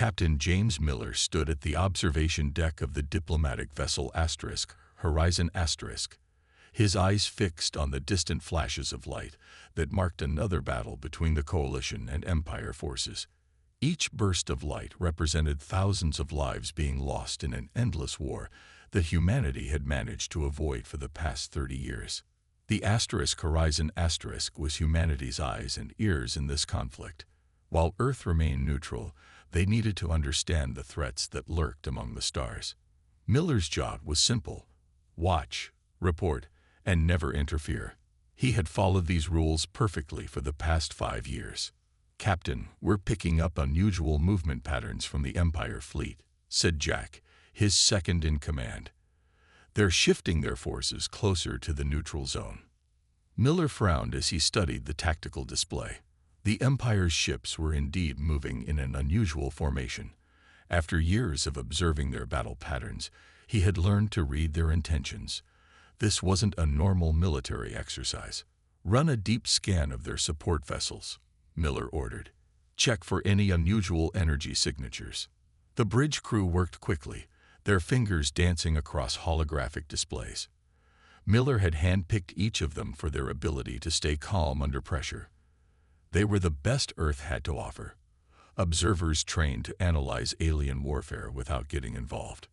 Captain James Miller stood at the observation deck of the diplomatic vessel Horizon *, his eyes fixed on the distant flashes of light that marked another battle between the Coalition and Empire forces. Each burst of light represented thousands of lives being lost in an endless war that humanity had managed to avoid for the past 30 years. The Horizon * was humanity's eyes and ears in this conflict. While Earth remained neutral, they needed to understand the threats that lurked among the stars. Miller's job was simple: watch, report, and never interfere. He had followed these rules perfectly for the past 5 years. "Captain, we're picking up unusual movement patterns from the Empire fleet," said Jack, his second in command. "They're shifting their forces closer to the neutral zone." Miller frowned as he studied the tactical display. The Empire's ships were indeed moving in an unusual formation. After years of observing their battle patterns, he had learned to read their intentions. This wasn't a normal military exercise. "Run a deep scan of their support vessels," Miller ordered. "Check for any unusual energy signatures." The bridge crew worked quickly, their fingers dancing across holographic displays. Miller had handpicked each of them for their ability to stay calm under pressure. They were the best Earth had to offer, observers trained to analyze alien warfare without getting involved.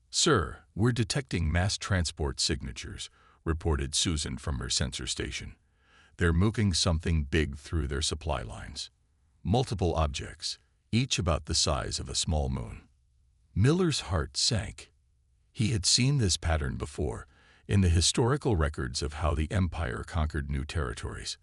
"Sir, we're detecting mass transport signatures," reported Susan from her sensor station. "They're moving something big through their supply lines. Multiple objects, each about the size of a small moon." Miller's heart sank. He had seen this pattern before, in the historical records of how the Empire conquered new territories.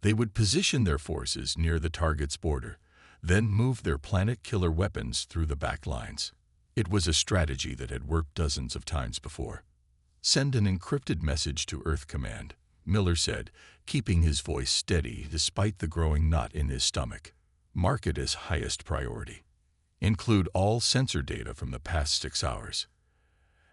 They would position their forces near the target's border, then move their planet-killer weapons through the back lines. It was a strategy that had worked dozens of times before. "Send an encrypted message to Earth Command," Miller said, keeping his voice steady despite the growing knot in his stomach. "Mark it as highest priority. Include all sensor data from the past 6 hours."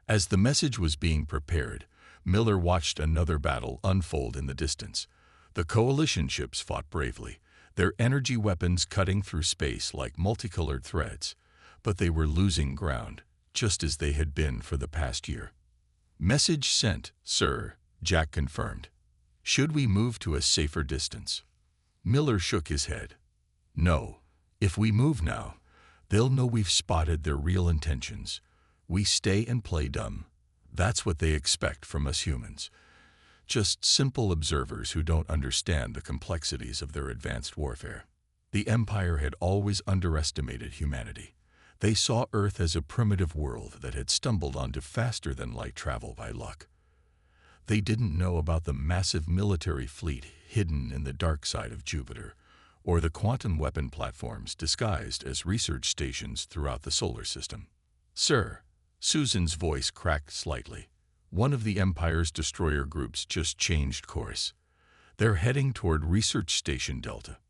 As the message was being prepared, Miller watched another battle unfold in the distance. The Coalition ships fought bravely, their energy weapons cutting through space like multicolored threads, but they were losing ground, just as they had been for the past year. "Message sent, sir," Jack confirmed. "Should we move to a safer distance?" Miller shook his head. "No. If we move now, they'll know we've spotted their real intentions. We stay and play dumb. That's what they expect from us humans. Just simple observers who don't understand the complexities of their advanced warfare." The Empire had always underestimated humanity. They saw Earth as a primitive world that had stumbled onto faster-than-light travel by luck. They didn't know about the massive military fleet hidden in the dark side of Jupiter, or the quantum weapon platforms disguised as research stations throughout the solar system. "Sir," Susan's voice cracked slightly. "One of the Empire's destroyer groups just changed course. They're heading toward Research Station Delta."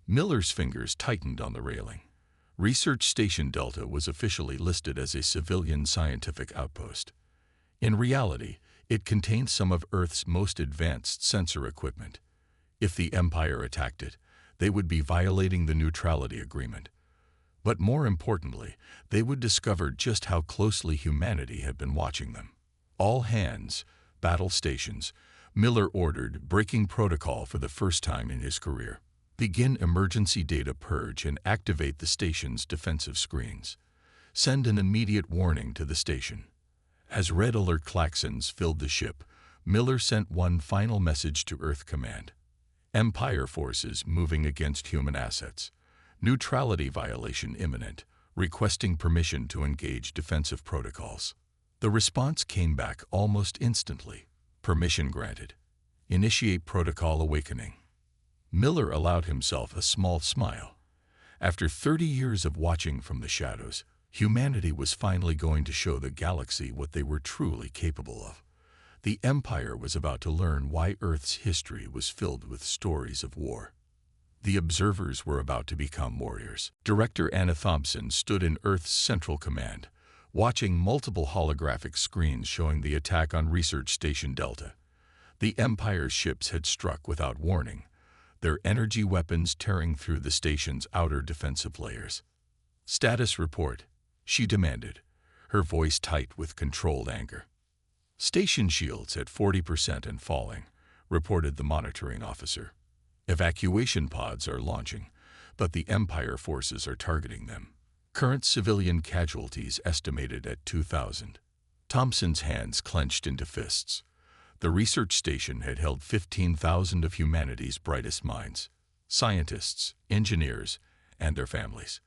Miller's fingers tightened on the railing. Research Station Delta was officially listed as a civilian scientific outpost. In reality, it contained some of Earth's most advanced sensor equipment. If the Empire attacked it, they would be violating the neutrality agreement. But more importantly, they would discover just how closely humanity had been watching them. "All hands, battle stations," Miller ordered, breaking protocol for the first time in his career. "Begin emergency data purge and activate the station's defensive screens. Send an immediate warning to the station." As red alert klaxons filled the ship, Miller sent one final message to Earth Command. "Empire forces moving against human assets. Neutrality violation imminent. Requesting permission to engage defensive protocols." The response came back almost instantly. "Permission granted. Initiate protocol awakening." Miller allowed himself a small smile. After 30 years of watching from the shadows, humanity was finally going to show the galaxy what they were truly capable of. The Empire was about to learn why Earth's history was filled with stories of war. The observers were about to become warriors. Director Anna Thompson stood in Earth's Central Command, watching multiple holographic screens showing the attack on Research Station Delta. The Empire's ships had struck without warning, their energy weapons tearing through the station's outer defensive layers. "Status report," she demanded, her voice tight with controlled anger. "Station shields at 40% and falling," reported the monitoring officer. "Evacuation pods are launching, but the Empire forces are targeting them. Current civilian casualties estimated at 2,000. Thompson's hands clenched into fists. The research station had held 15,000 of humanity's brightest minds. Scientists, engineers, and their families.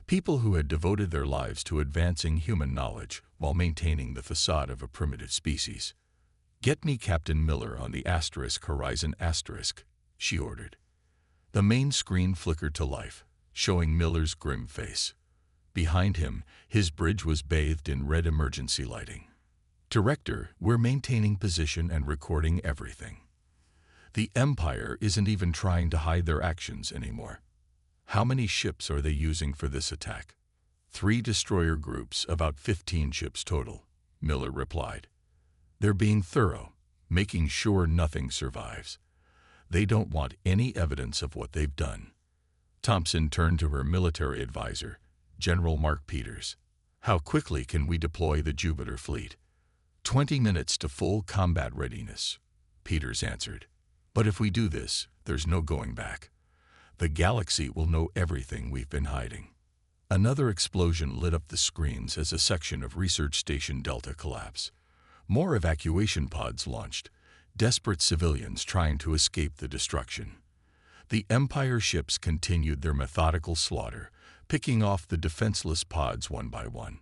People who had devoted their lives to advancing human knowledge while maintaining the facade of a primitive species. "Get me Captain Miller on the Horizon *," she ordered. The main screen flickered to life, showing Miller's grim face. Behind him, his bridge was bathed in red emergency lighting. "Director, we're maintaining position and recording everything. The Empire isn't even trying to hide their actions anymore." "How many ships are they using for this attack?" "3 destroyer groups, about 15 ships total," Miller replied. "They're being thorough, making sure nothing survives. They don't want any evidence of what they've done." Thompson turned to her military advisor, General Mark Peters. "How quickly can we deploy the Jupiter fleet?" 20 minutes to full combat readiness," Peters answered. "But if we do this, there's no going back. The galaxy will know everything we've been hiding." Another explosion lit up the screens as a section of Research Station Delta collapsed. More evacuation pods launched, desperate civilians trying to escape the destruction. The Empire ships continued their methodical slaughter, picking off the defenseless pods one by one.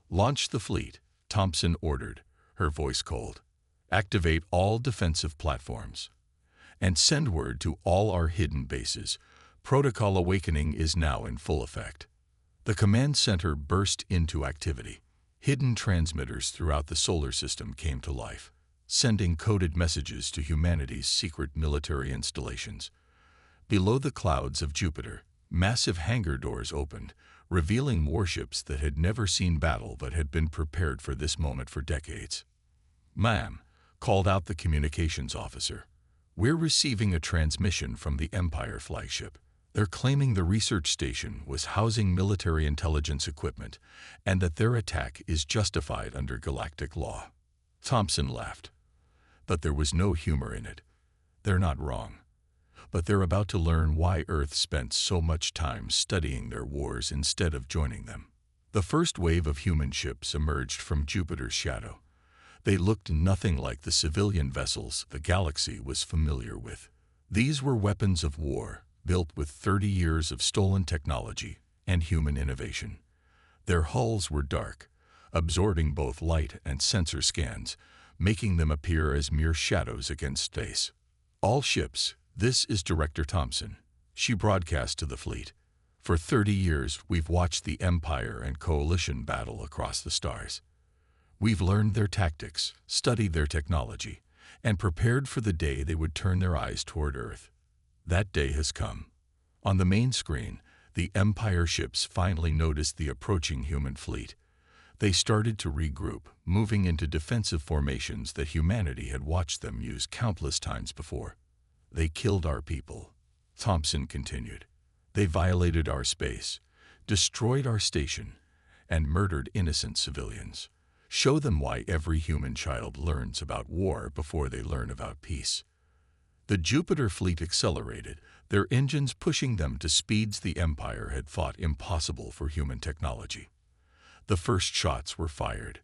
"Launch the fleet," Thompson ordered, her voice cold. "Activate all defensive platforms. And send word to all our hidden bases. Protocol Awakening is now in full effect." The command center burst into activity. Hidden transmitters throughout the solar system came to life, sending coded messages to humanity's secret military installations. Below the clouds of Jupiter, massive hangar doors opened, revealing warships that had never seen battle but had been prepared for this moment for decades. "Ma'am," called out the communications officer, "we're receiving a transmission from the Empire flagship. They're claiming the research station was housing military intelligence equipment and that their attack is justified under galactic law." Thompson laughed. But there was no humor in it. "They're not wrong. But they're about to learn why Earth spent so much time studying their wars instead of joining them." The first wave of human ships emerged from Jupiter's shadow. They looked nothing like the civilian vessels the galaxy was familiar with. These were weapons of war, built with 30 years of stolen technology and human innovation. Their hulls were dark, absorbing both light and sensor scans, making them appear as mere shadows against space. "All ships, this is Director Thompson," she broadcast to the fleet. "For 30 years, we've watched the Empire and Coalition battle across the stars. We've learned their tactics, studied their technology, and prepared for the day they would turn their eyes toward Earth. That day has come." On the main screen, the Empire ships finally noticed the approaching human fleet. They started to regroup, moving into defensive formations that humanity had watched them use countless times before. "They killed our people," Thompson continued. "They violated our space, destroyed our station, and murdered innocent civilians. Show them why every human child learns about war before they learn about peace." The Jupiter fleet accelerated, their engines pushing them to speeds the Empire had thought impossible for human technology. The first shots were fired,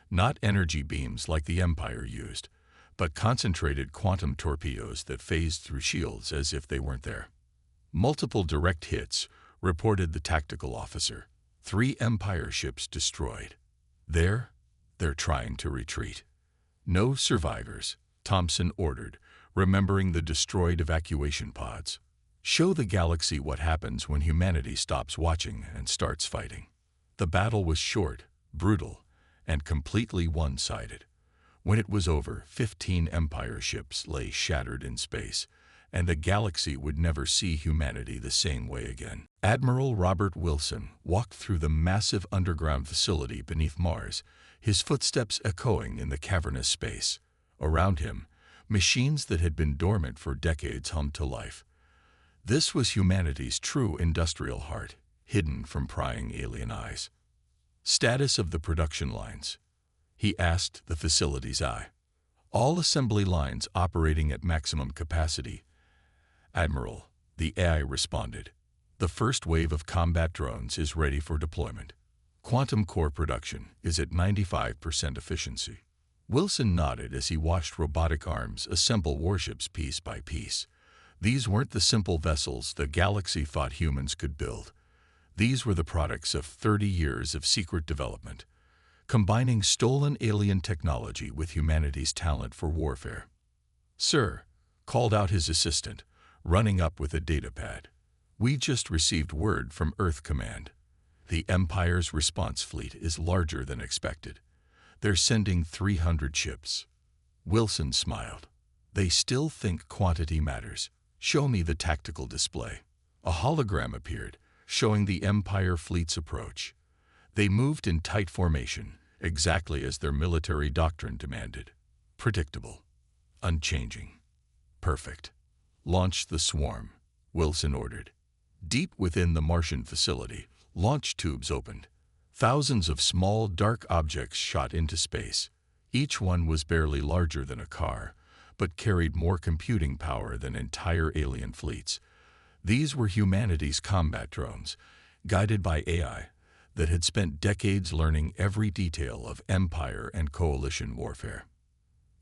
not energy beams like the Empire used, but concentrated quantum torpedoes that phased through shields as if they weren't there. "Multiple direct hits," reported the tactical officer. 3 Empire ships destroyed. They're trying to retreat." "No survivors," Thompson ordered, remembering the destroyed evacuation pods. "Show the galaxy what happens when humanity stops watching and starts fighting." The battle was short, brutal, and completely one-sided. When it was over, 15 Empire ships lay shattered in space, and the galaxy would never see humanity the same way again. Admiral Robert Wilson walked through the massive underground facility beneath Mars, his footsteps echoing in the cavernous space. Around him, machines that had been dormant for decades hummed to life. This was humanity's true industrial heart, hidden from prying alien eyes. Status of the production lines, he asked the facility's eye. All assembly lines operating at maximum capacity, Admiral, the AI responded. The first wave of combat drones is ready for deployment. Quantum core production is at 95% efficiency. Wilson nodded as he watched robotic arms assemble warships piece by piece. These weren't the simple vessels the galaxy thought humans could build. These were the products of 30 years of secret development, combining stolen alien technology with humanity's talent for warfare. "Sir," called out his assistant, running up with a datapad. "We just received word from Earth Command. The Empire's response fleet is larger than expected. They're sending 300 ships." Wilson smiled. "They still think quantity matters. Show me the tactical display." A hologram appeared, showing the Empire fleet's approach. They moved in tight formation, exactly as their military doctrine demanded. Predictable. Unchanging. Perfect. "Launch the swarm," Wilson ordered. Deep within the Martian facility, launch tubes opened. Thousands of small, dark objects shot into space. Each one was barely larger than a car, but carried more computing power than entire alien fleets. These were humanity's combat drones, guided by AI that had spent decades learning every detail of Empire and Coalition warfare.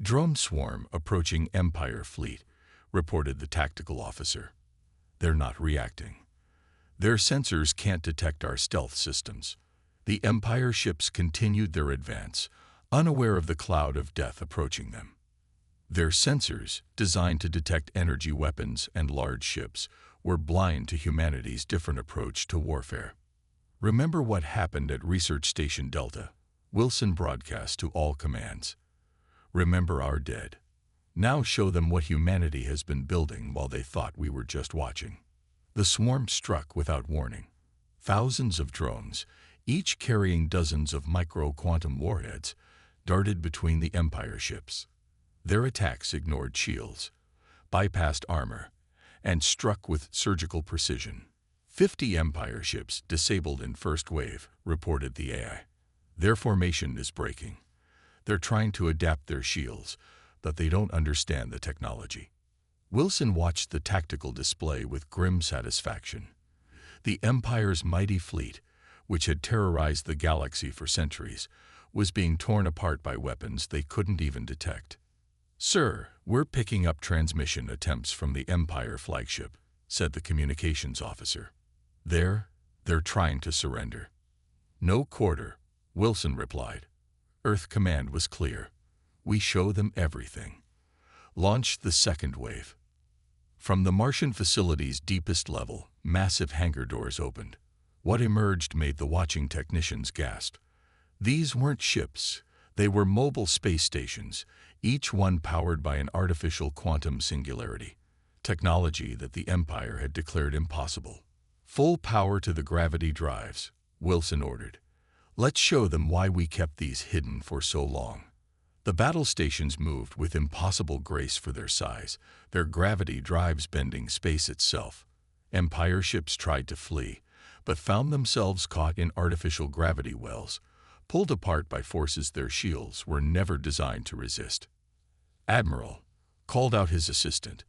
"Drone swarm approaching Empire fleet," reported the tactical officer. "They're not reacting. Their sensors can't detect our stealth systems." The Empire ships continued their advance, unaware of the cloud of death approaching them. Their sensors, designed to detect energy weapons and large ships, were blind to humanity's different approach to warfare. "Remember what happened at Research Station Delta?" Wilson broadcast to all commands. "Remember our dead. Now show them what humanity has been building while they thought we were just watching." The swarm struck without warning. Thousands of drones, each carrying dozens of micro-quantum warheads, darted between the Empire ships. Their attacks ignored shields, bypassed armor, and struck with surgical precision. 50 Empire ships disabled in first wave, reported the AI. "Their formation is breaking. They're trying to adapt their shields, but they don't understand the technology." Wilson watched the tactical display with grim satisfaction. The Empire's mighty fleet, which had terrorized the galaxy for centuries, was being torn apart by weapons they couldn't even detect. "Sir, we're picking up transmission attempts from the Empire flagship," said the communications officer. They're trying to surrender." "No quarter," Wilson replied. Earth Command was clear. "We show them everything." Launch the second wave. From the Martian facility's deepest level, massive hangar doors opened. What emerged made the watching technicians gasp. These weren't ships. They were mobile space stations, each one powered by an artificial quantum singularity, technology that the Empire had declared impossible. "Full power to the gravity drives," Wilson ordered. "Let's show them why we kept these hidden for so long." The battle stations moved with impossible grace for their size, their gravity drives bending space itself. Empire ships tried to flee, but found themselves caught in artificial gravity wells, pulled apart by forces their shields were never designed to resist. "Admiral," called out his assistant,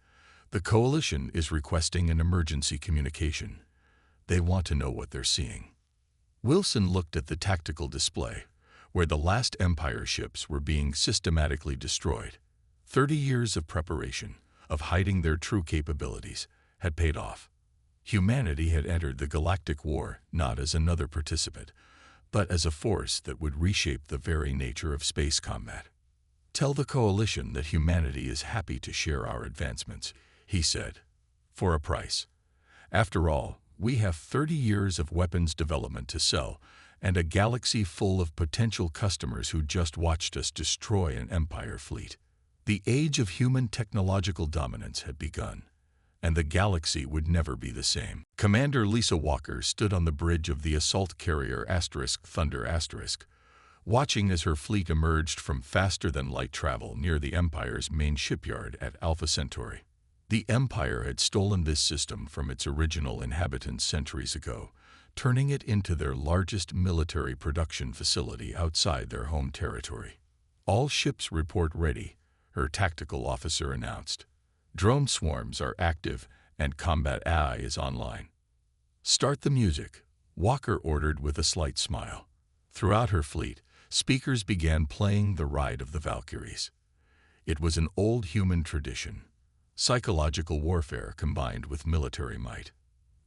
"the Coalition is requesting an emergency communication. They want to know what they're seeing." Wilson looked at the tactical display, where the last Empire ships were being systematically destroyed. 30 years of preparation, of hiding their true capabilities, had paid off. Humanity had entered the galactic war not as another participant, but as a force that would reshape the very nature of space combat. "Tell the Coalition that humanity is happy to share our advancements," he said, "for a price. After all, we have 30 years of weapons development to sell, and a galaxy full of potential customers who just watched us destroy an Empire fleet." The age of human technological dominance had begun, and the galaxy would never be the same. Commander Lisa Walker stood on the bridge of the assault carrier Thunder watching as her fleet emerged from faster-than-light travel near the Empire's main shipyard at Alpha Centauri. The Empire had stolen this system from its original inhabitants centuries ago, turning it into their largest military production facility outside their home territory. "All ships report ready," her tactical officer announced. "Drone swarms are active and combat AI is online." "Start the music," Walker ordered with a slight smile. Throughout her fleet, speakers began playing The Ride of the Valkyries. It was an old human tradition, psychological warfare combined with military might.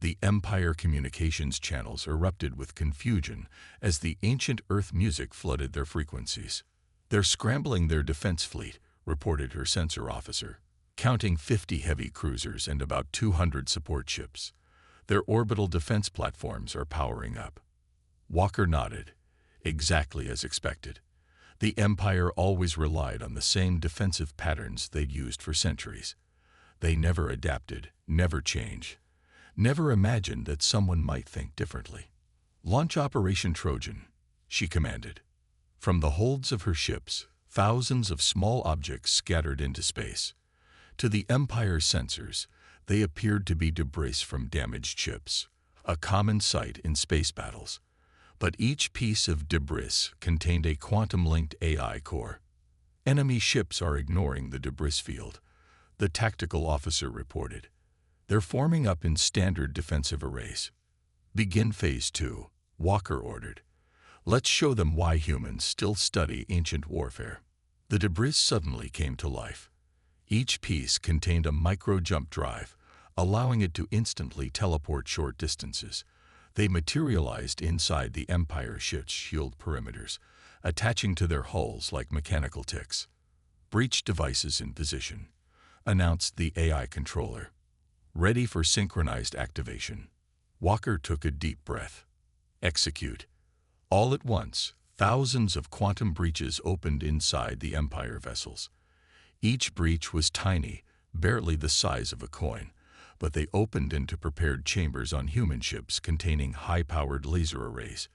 The Empire communications channels erupted with confusion as the ancient Earth music flooded their frequencies. "They're scrambling their defense fleet," reported her sensor officer, counting 50 heavy cruisers and about 200 support ships. "Their orbital defense platforms are powering up." Walker nodded. Exactly as expected. The Empire always relied on the same defensive patterns they'd used for centuries. They never adapted, never changed, never imagined that someone might think differently. "Launch Operation Trojan," she commanded. From the holds of her ships, thousands of small objects scattered into space. To the Empire's sensors, they appeared to be debris from damaged ships, a common sight in space battles. But each piece of debris contained a quantum-linked AI core. "Enemy ships are ignoring the debris field," the tactical officer reported. "They're forming up in standard defensive arrays." "Begin Phase 2, Walker ordered. "Let's show them why humans still study ancient warfare." The debris suddenly came to life. Each piece contained a micro-jump drive, allowing it to instantly teleport short distances. They materialized inside the Empire ship's shield perimeters, attaching to their hulls like mechanical ticks. "Breach devices in position," announced the AI controller. "Ready for synchronized activation." Walker took a deep breath. "Execute." All at once, thousands of quantum breaches opened inside the Empire vessels. Each breach was tiny, barely the size of a coin, but they opened into prepared chambers on human ships containing high-powered laser arrays.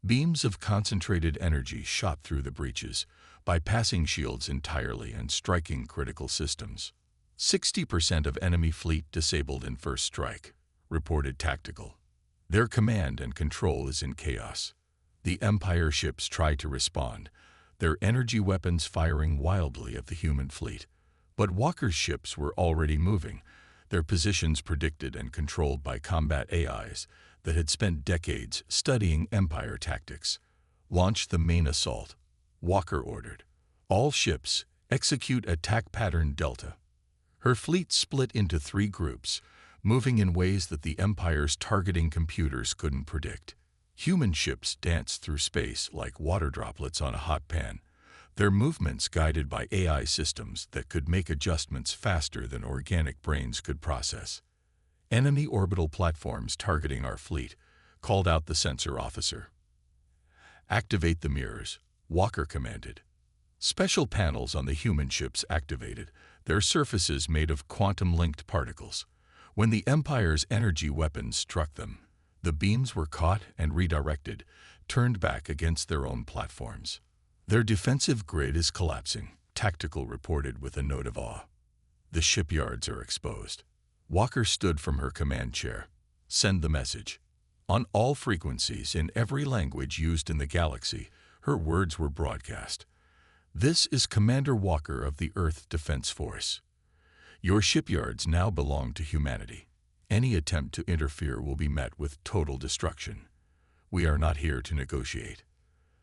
Beams of concentrated energy shot through the breaches, bypassing shields entirely and striking critical systems. 60% of enemy fleet disabled in first strike, reported Tactical. "Their command and control is in chaos." The Empire ships tried to respond, their energy weapons firing wildly at the human fleet. But Walker's ships were already moving, their positions predicted and controlled by combat AIs that had spent decades studying Empire tactics. "Launch the main assault," Walker ordered. "All ships, execute attack pattern Delta." Her fleet split into 3 groups, moving in ways that the Empire's targeting computers couldn't predict. Human ships danced through space like water droplets on a hot pan, their movements guided by AI systems that could make adjustments faster than organic brains could process. "Enemy orbital platforms targeting our fleet," called out the sensor officer. "Activate the mirrors," Walker commanded. Special panels on the human ships activated, their surfaces made of quantum-linked particles. When the Empire's energy weapons struck them, the beams were caught and redirected, turned back against their own platforms. "Their defensive grid is collapsing," Tactical reported with a note of awe. "The shipyards are exposed." Walker stood from her command chair. "Send the message." On all frequencies in every language used in the galaxy, her words were broadcast. "This is Commander Walker of the Earth Defense Force. Your shipyards now belong to humanity. Any attempt to interfere will be met with total destruction. We are not here to negotiate."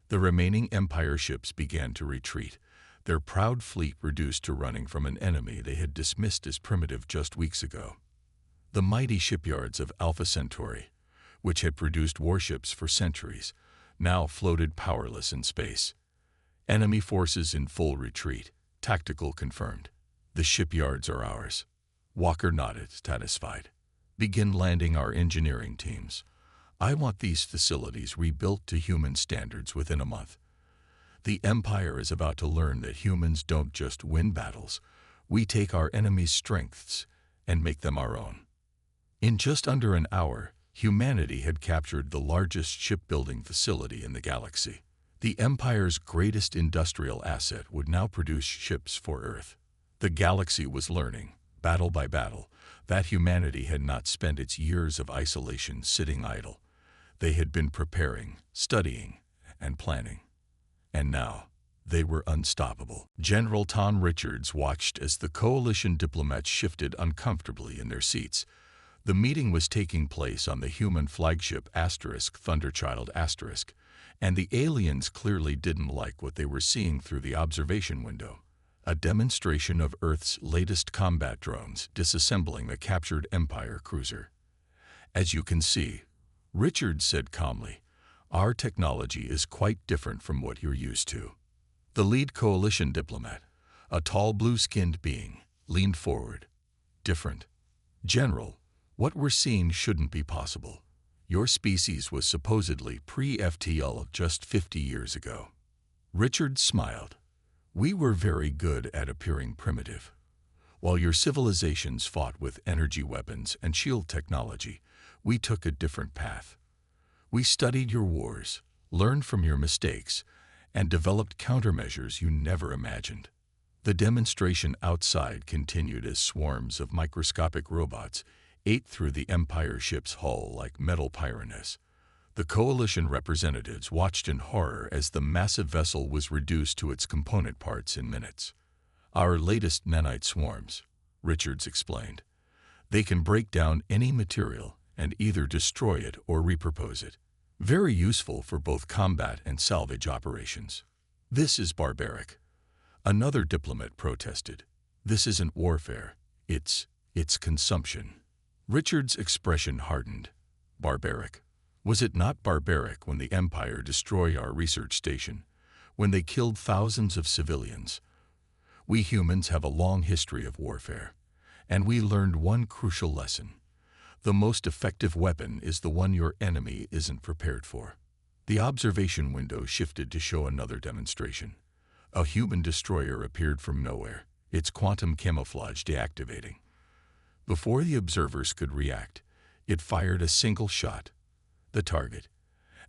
The remaining Empire ships began to retreat, their proud fleet reduced to running from an enemy they had dismissed as primitive just weeks ago. The mighty shipyards of Alpha Centauri, which had produced warships for centuries, now floated powerless in space. "Enemy forces in full retreat," Tactical confirmed. "The shipyards are ours." Walker nodded, satisfied. "Begin landing our engineering teams. I want these facilities rebuilt to human standards within a month. The Empire is about to learn that humans don't just win battles. We take our enemies' strengths and make them our own." In just under an hour, humanity had captured the largest shipbuilding facility in the galaxy. The Empire's greatest industrial asset would now produce ships for Earth. The galaxy was learning, battle by battle, that humanity had not spent its years of isolation sitting idle. They had been preparing, studying, and planning. And now, they were unstoppable. General Tom Richards watched as the coalition diplomats shifted uncomfortably in their seats. The meeting was taking place on the human flagship Thunderchild*, and the aliens clearly didn't like what they were seeing through the observation window. A demonstration of Earth's latest combat drones disassembling the captured Empire cruiser. As you can see, Richards said calmly, our technology is quite different from what you're used to. The lead coalition diplomat, a tall blue-skinned being, leaned forward. Different. General, what we're seeing shouldn't be possible. Your species was supposedly pre-FTL just 50 years ago. Richards smiled. We were very good at appearing primitive. While your civilizations fought with energy weapons and shield technology, we took a different path. We studied your wars, learned from your mistakes, and developed countermeasures you never imagined. The demonstration outside continued as swarms of microscopic robots ate through the Empire ship's hull like metal piranhas. The coalition representatives watched in horror as the massive vessel was reduced to its component parts in minutes. Our latest nanite swarms, Richards explained. They can break down any material and either destroy it or repurpose it. Very useful for both combat and salvage operations. This is barbaric. Another diplomat protested. This isn't warfare. It's consumption. Richards' expression hardened. Barbaric. Was it not barbaric when the Empire destroyed our research station, when they killed thousands of civilians? We humans have a long history of warfare, and we learned one crucial lesson. The most effective weapon is the one your enemy isn't prepared for. The observation window shifted to show another demonstration. A human destroyer appeared from nowhere, its quantum camouflage deactivating. Before the observers could react, it fired a single shot. The target,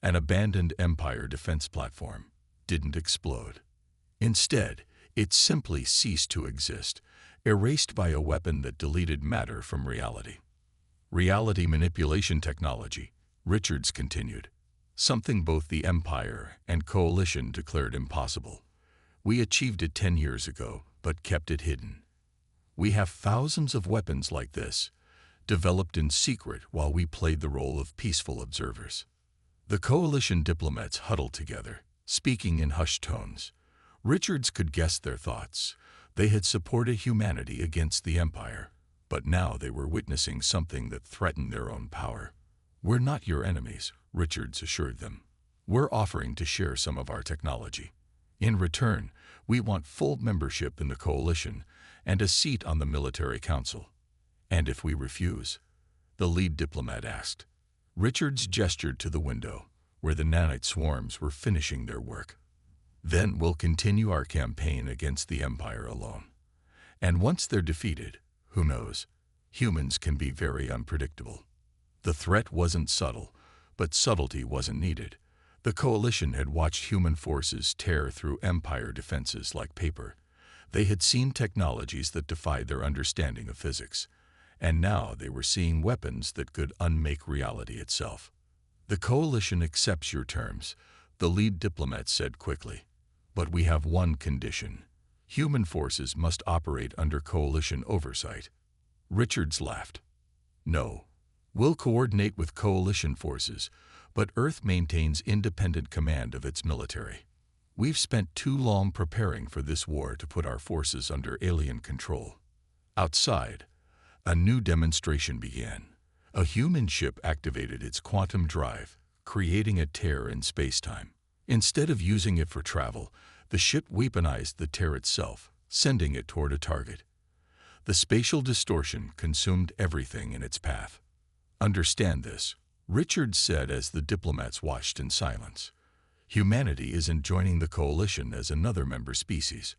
an abandoned Empire defense platform, didn't explode. Instead, it simply ceased to exist, erased by a weapon that deleted matter from reality. Reality manipulation technology, Richards continued. Something both the Empire and Coalition declared impossible. We achieved it 10 years ago, but kept it hidden. We have thousands of weapons like this, developed in secret while we played the role of peaceful observers. The coalition diplomats huddled together, speaking in hushed tones. Richards could guess their thoughts. They had supported humanity against the Empire, but now they were witnessing something that threatened their own power. We're not your enemies, Richards assured them. We're offering to share some of our technology. In return, we want full membership in the coalition and a seat on the military council. And if we refuse? The lead diplomat asked. Richards gestured to the window, where the nanite swarms were finishing their work. Then we'll continue our campaign against the Empire alone. And once they're defeated, who knows? Humans can be very unpredictable. The threat wasn't subtle, but subtlety wasn't needed. The coalition had watched human forces tear through Empire defenses like paper. They had seen technologies that defied their understanding of physics. And now they were seeing weapons that could unmake reality itself. The coalition accepts your terms, the lead diplomat said quickly. But we have one condition. Human forces must operate under coalition oversight. Richards laughed. No. We'll coordinate with coalition forces, but Earth maintains independent command of its military. We've spent too long preparing for this war to put our forces under alien control. Outside, a new demonstration began. A human ship activated its quantum drive, creating a tear in space-time. Instead of using it for travel, the ship weaponized the tear itself, sending it toward a target. The spatial distortion consumed everything in its path. Understand this, Richards said as the diplomats watched in silence. Humanity isn't joining the coalition as another member species.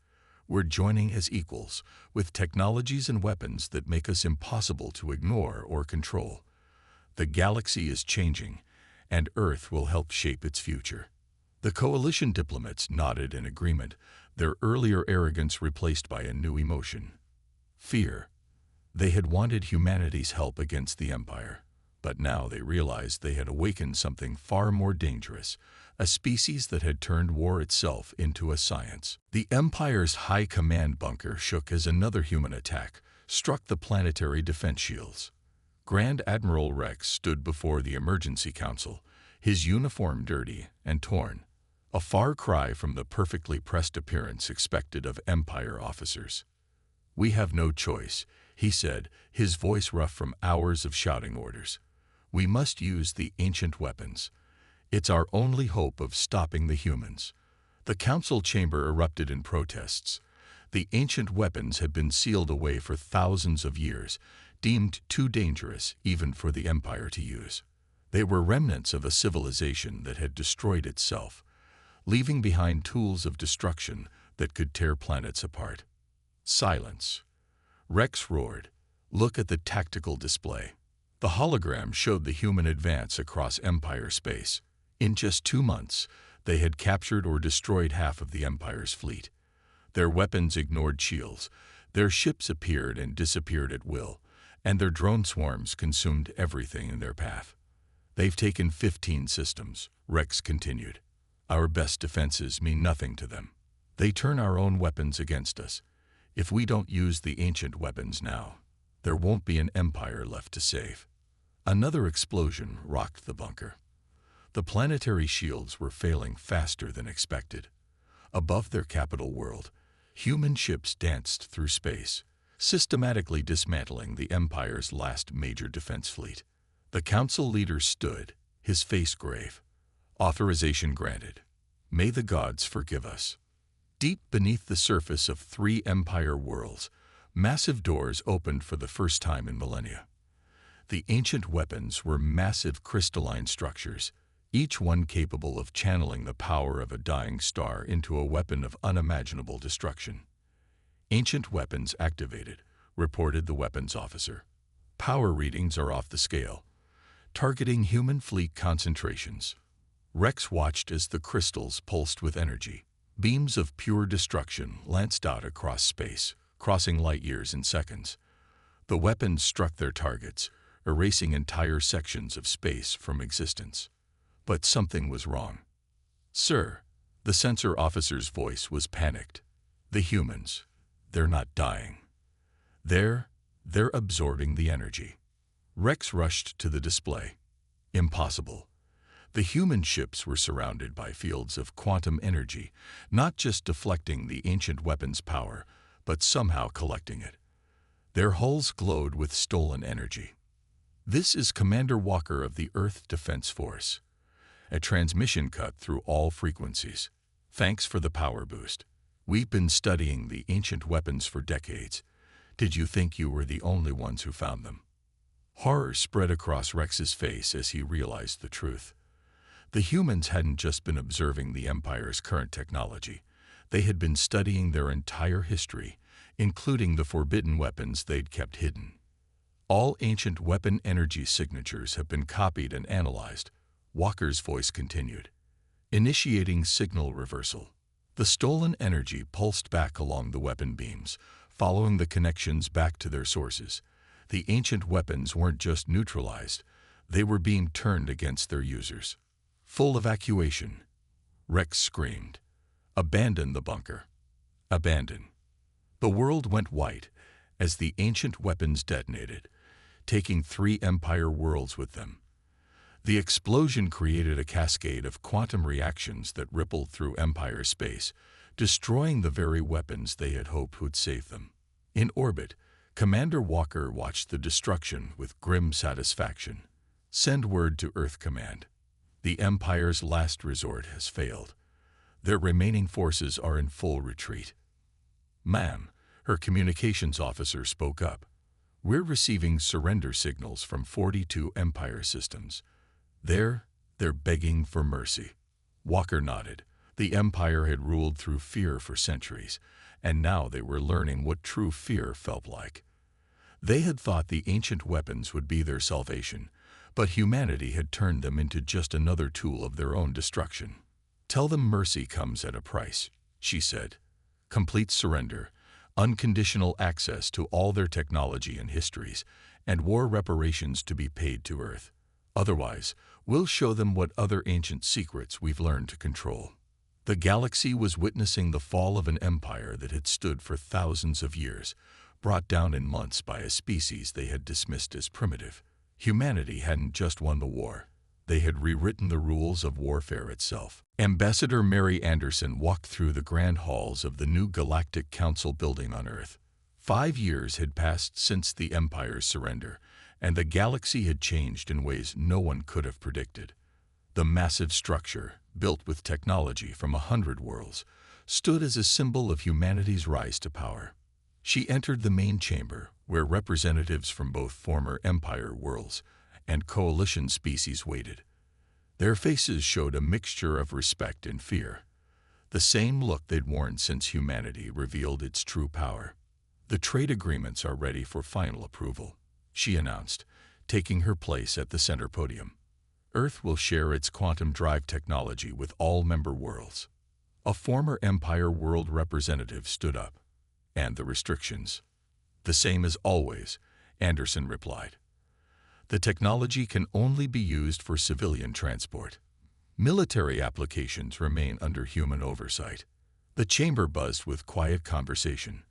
We're joining as equals, with technologies and weapons that make us impossible to ignore or control. The galaxy is changing, and Earth will help shape its future. The coalition diplomats nodded in agreement, their earlier arrogance replaced by a new emotion. Fear. They had wanted humanity's help against the Empire, But now they realized they had awakened something far more dangerous, a species that had turned war itself into a science. The Empire's high command bunker shook as another human attack struck the planetary defense shields. Grand Admiral Rex stood before the Emergency Council, his uniform dirty and torn, a far cry from the perfectly pressed appearance expected of Empire officers. "We have no choice," he said, his voice rough from hours of shouting orders. "We must use the ancient weapons. It's our only hope of stopping the humans." The council chamber erupted in protests. The ancient weapons had been sealed away for thousands of years, deemed too dangerous even for the Empire to use. They were remnants of a civilization that had destroyed itself, leaving behind tools of destruction that could tear planets apart. "Silence!" Rex roared. "Look at the tactical display." The hologram showed the human advance across Empire space. In just 2 months, they had captured or destroyed half of the Empire's fleet. Their weapons ignored shields, their ships appeared and disappeared at will, and their drone swarms consumed everything in their path. "They've taken 15 systems," Rex continued. "Our best defenses mean nothing to them. They turn our own weapons against us. If we don't use the ancient weapons now, there won't be an Empire left to save." Another explosion rocked the bunker. The planetary shields were failing faster than expected. Above their capital world, human ships danced through space, systematically dismantling the Empire's last major defense fleet. The council leader stood, his face grave. "Authorization granted. May the gods forgive us." Deep beneath the surface of 3 Empire worlds, massive doors opened for the first time in millennia. The ancient weapons were massive crystalline structures, each one capable of channeling the power of a dying star into a weapon of unimaginable destruction. "Ancient weapons activated," reported the weapons officer. "Power readings are off the scale, targeting human fleet concentrations." Rex watched as the crystals pulsed with energy. Beams of pure destruction lanced out across space, crossing light years in seconds. The weapons struck their targets, erasing entire sections of space from existence. But something was wrong. "Sir," the sensor officer's voice was panicked. "The humans, they're not dying. They're absorbing the energy." Rex rushed to the display. Impossible. The human ships were surrounded by fields of quantum energy, not just deflecting the ancient weapon's power, but somehow collecting it. Their hulls glowed with stolen energy. "This is Commander Walker of the Earth Defense Force." A transmission cut through all frequencies. "Thanks for the power boost. We've been studying the ancient weapons for decades. Did you think you were the only ones who found them?" Horror spread across Rex's face as he realized the truth. The humans hadn't just been observing the Empire's current technology. They had been studying their entire history, including the forbidden weapons they'd kept hidden. "All ancient weapon energy signatures have been copied and analyzed," Walker's voice continued. "Initiating signal reversal." The stolen energy pulsed back along the weapon beams, following the connections back to their sources. The ancient weapons weren't just neutralized, they were being turned against their users. "Full evacuation," Rex screamed. "Abandon the bunker. Abandon." The world went white as the ancient weapons detonated, taking 3 Empire worlds with them. The explosion created a cascade of quantum reactions that rippled through Empire space, destroying the very weapons they had hoped would save them. In orbit, Commander Walker watched the destruction with grim satisfaction. "Send word to Earth Command. The Empire's last resort has failed. Their remaining forces are in full retreat." "Ma'am," her communications officer spoke up. "We're receiving surrender signals from 42 Empire systems. They're begging for mercy." Walker nodded. The Empire had ruled through fear for centuries, and now they were learning what true fear felt like. They had thought the ancient weapons would be their salvation, but humanity had turned them into just another tool of their own destruction. "Tell them mercy comes at a price," she said. "Complete surrender, unconditional access to all their technology and histories, and war reparations to be paid to Earth. Otherwise, we'll show them what other ancient secrets we've learned to control. The galaxy was witnessing the fall of an empire that had stood for thousands of years, brought down in months by a species they had dismissed as primitive. Humanity hadn't just won the war. They had rewritten the rules of warfare itself. Ambassador Mary Anderson walked through the grand halls of the new Galactic Council building on Earth. 5 years had passed since the Empire's surrender, and the galaxy had changed in ways no one could have predicted. The massive structure, built with technology from 100 worlds, stood as a symbol of humanity's rise to power. She entered the main chamber, where representatives from both former Empire worlds and coalition species waited. Their faces showed a mixture of respect and fear, the same look they'd worn since humanity revealed its true power. "The trade agreements are ready for final approval," she announced, taking her place at the center podium. "Earth will share its quantum drive technology with all member worlds." A former Empire world representative stood up. "And the restrictions?" "The same as always," Anderson replied. "The technology can only be used for civilian transport. Military applications remain under human oversight." The chamber buzzed with quiet conversation.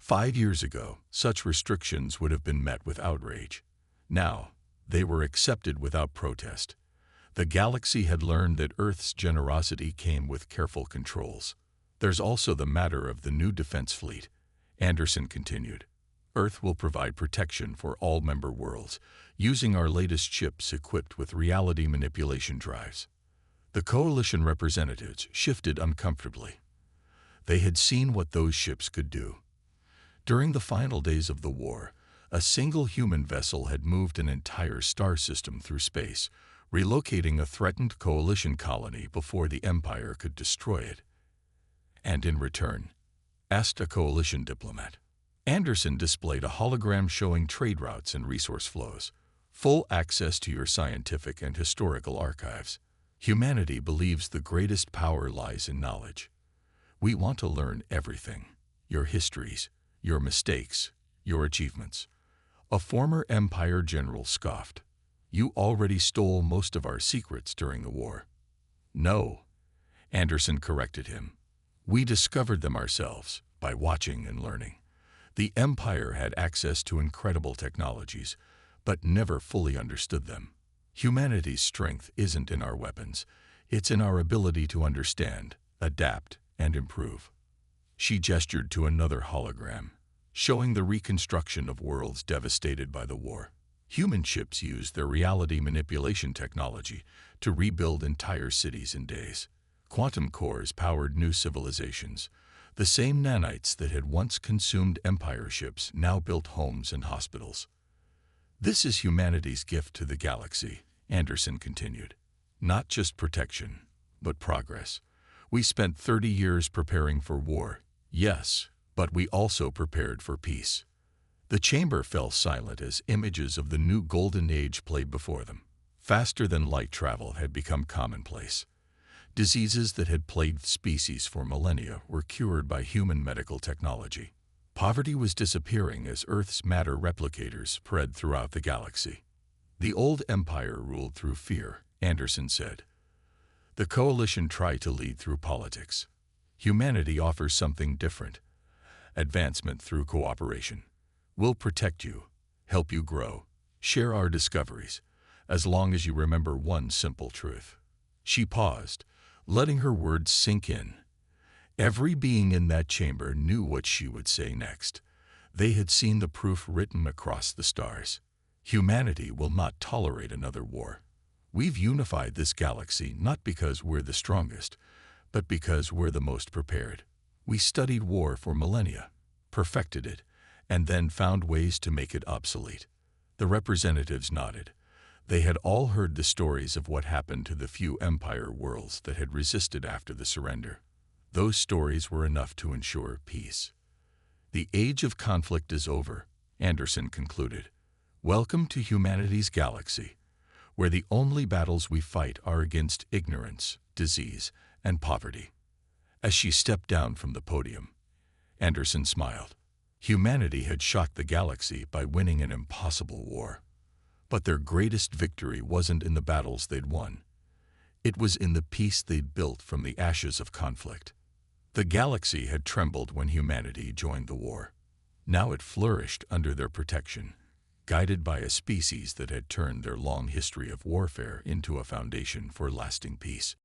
5 years ago, such restrictions would have been met with outrage. Now, they were accepted without protest. The galaxy had learned that Earth's generosity came with careful controls. "There's also the matter of the new defense fleet," Anderson continued. "Earth will provide protection for all member worlds, using our latest ships equipped with reality manipulation drives." The coalition representatives shifted uncomfortably. They had seen what those ships could do. During the final days of the war, a single human vessel had moved an entire star system through space, relocating a threatened coalition colony before the Empire could destroy it. "And in return?" asked a coalition diplomat. Anderson displayed a hologram showing trade routes and resource flows, full access to your scientific and historical archives. "Humanity believes the greatest power lies in knowledge. We want to learn everything, your histories, your mistakes, your achievements." A former Empire general scoffed. "You already stole most of our secrets during the war." "No," Anderson corrected him. "We discovered them ourselves by watching and learning." The Empire had access to incredible technologies, but never fully understood them. Humanity's strength isn't in our weapons. It's in our ability to understand, adapt, and improve. She gestured to another hologram, showing the reconstruction of worlds devastated by the war. Human ships used their reality manipulation technology to rebuild entire cities in days. Quantum cores powered new civilizations. The same nanites that had once consumed Empire ships now built homes and hospitals. "This is humanity's gift to the galaxy," Anderson continued. "Not just protection, but progress. We spent 30 years preparing for war, yes, but we also prepared for peace." The chamber fell silent as images of the new golden age played before them. Faster-than-light travel had become commonplace. Diseases that had plagued species for millennia were cured by human medical technology. Poverty was disappearing as Earth's matter replicators spread throughout the galaxy. "The old Empire ruled through fear," Anderson said. "The coalition tried to lead through politics. Humanity offers something different: advancement through cooperation. We'll protect you, help you grow, share our discoveries, as long as you remember one simple truth." She paused, letting her words sink in. Every being in that chamber knew what she would say next. They had seen the proof written across the stars. Humanity will not tolerate another war. We've unified this galaxy not because we're the strongest, but because we're the most prepared. We studied war for millennia, perfected it, and then found ways to make it obsolete. The representatives nodded. They had all heard the stories of what happened to the few Empire worlds that had resisted after the surrender. Those stories were enough to ensure peace. "The age of conflict is over," Anderson concluded. "Welcome to humanity's galaxy, where the only battles we fight are against ignorance, disease, and poverty." As she stepped down from the podium, Anderson smiled. Humanity had shocked the galaxy by winning an impossible war. But their greatest victory wasn't in the battles they'd won. It was in the peace they'd built from the ashes of conflict. The galaxy had trembled when humanity joined the war. Now it flourished under their protection, guided by a species that had turned their long history of warfare into a foundation for lasting peace.